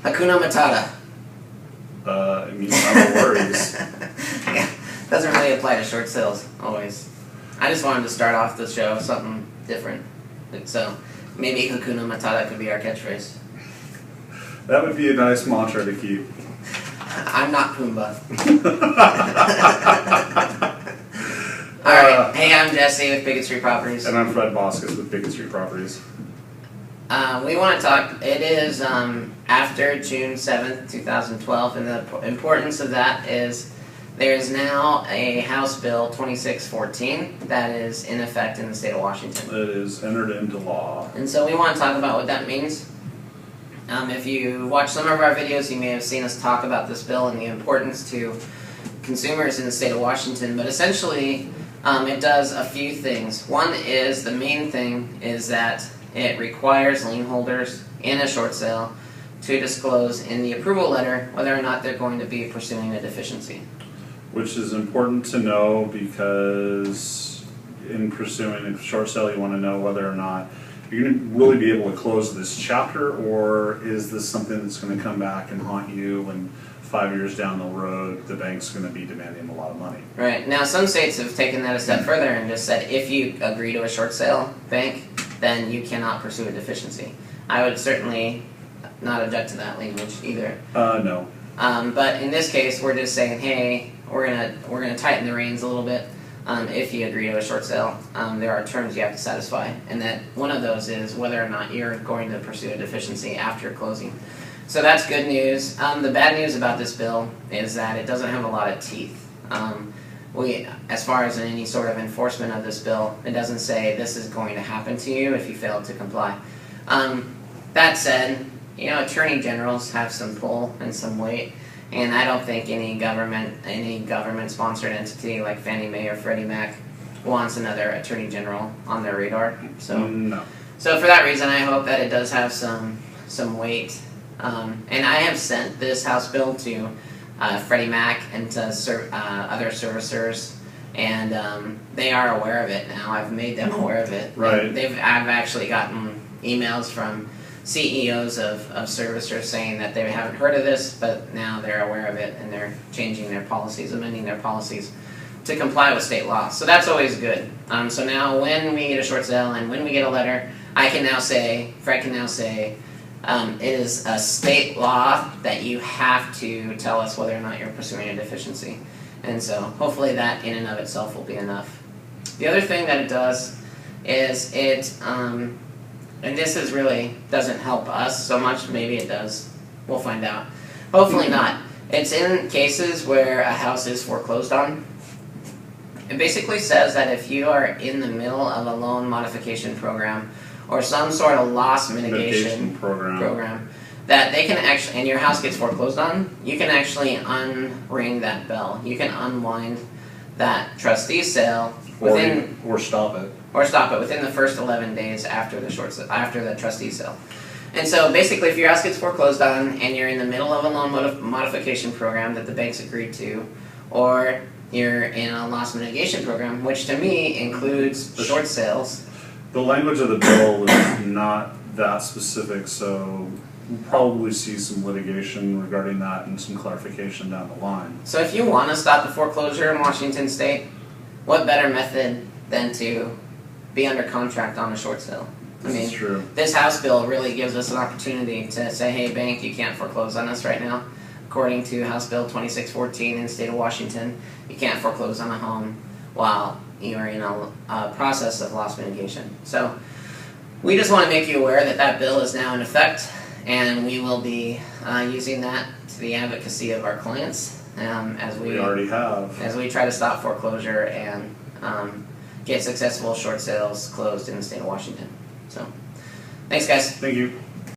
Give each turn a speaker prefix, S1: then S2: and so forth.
S1: Hakuna Matata.
S2: It means no worries.
S1: Yeah, doesn't really apply to short sales, always. I just wanted to start off the show with something different. So, maybe Hakuna Matata could be our catchphrase.
S2: That would be a nice mantra to keep.
S1: I'm not Pumbaa. Alright, hey, I'm Jesse with Bigotry Street Properties.
S2: And I'm Fred Boskus with Bigotry Street Properties.
S1: We want to talk, it is after June 7th, 2012, and the importance of that is there is now a House Bill 2614 that is in effect in the state of Washington.
S2: It is entered into law.
S1: And so we want to talk about what that means. If you watch some of our videos, you may have seen us talk about this bill and the importance to consumers in the state of Washington, but essentially it does a few things. One is, the main thing is that it requires lien holders in a short sale to disclose in the approval letter whether or not they're going to be pursuing a deficiency.
S2: Which is important to know because in pursuing a short sale you want to know whether or not you're going to really be able to close this chapter, or is this something that's going to come back and haunt you and 5 years down the road the bank's going to be demanding a lot of money.
S1: Right. Now some states have taken that a step further and just said if you agree to a short sale, bank, then you cannot pursue a deficiency. I would certainly not object to that language either.
S2: No.
S1: But in this case, we're just saying, hey, we're gonna tighten the reins a little bit. If you agree to a short sale, there are terms you have to satisfy, and that one of those is whether or not you're going to pursue a deficiency after closing. So that's good news. The bad news about this bill is that it doesn't have a lot of teeth. As far as any sort of enforcement of this bill, it doesn't say this is going to happen to you if you fail to comply. That said, you know, attorney generals have some pull and some weight, and I don't think any government-sponsored entity like Fannie Mae or Freddie Mac wants another attorney general on their radar. So,
S2: no.
S1: So for that reason, I hope that it does have some weight. And I have sent this House bill to Freddie Mac and to other servicers, and they are aware of it now. I've made them aware of it.
S2: Right.
S1: I've actually gotten emails from CEOs of servicers saying that they haven't heard of this, but now they're aware of it and they're changing their policies, amending their policies to comply with state law. So that's always good. So now when we get a short sale and when we get a letter, I can now say, Fred can now say, it is a state law that you have to tell us whether or not you're pursuing a deficiency. And so hopefully that in and of itself will be enough. The other thing that it does is and this is really doesn't help us so much, maybe it does, we'll find out. Hopefully not. It's in cases where a house is foreclosed on. It basically says that if you are in the middle of a loan modification program or some sort of loss mitigation program, that they can actually, and your house gets foreclosed on, you can actually unring that bell. You can unwind that trustee sale within,
S2: or stop it.
S1: Or stop it within the first 11 days after the trustee sale. And so basically, if your house gets foreclosed on and you're in the middle of a loan modification program that the bank's agreed to, or you're in a loss mitigation program, which to me includes short sales.
S2: The language of the bill is not that specific, so we'll probably see some litigation regarding that and some clarification down the line.
S1: So if you want to stop a foreclosure in Washington State, what better method than to be under contract on a short sale?
S2: This is true.
S1: This House bill really gives us an opportunity to say, hey, bank, you can't foreclose on us right now. According to House Bill 2614 in the state of Washington, you can't foreclose on a home while you are in a process of loss mitigation. So we just want to make you aware that that bill is now in effect, and we will be using that to the advocacy of our clients as we
S2: already have.
S1: As we try to stop foreclosure and get successful short sales closed in the state of Washington. So, thanks guys.
S2: Thank you.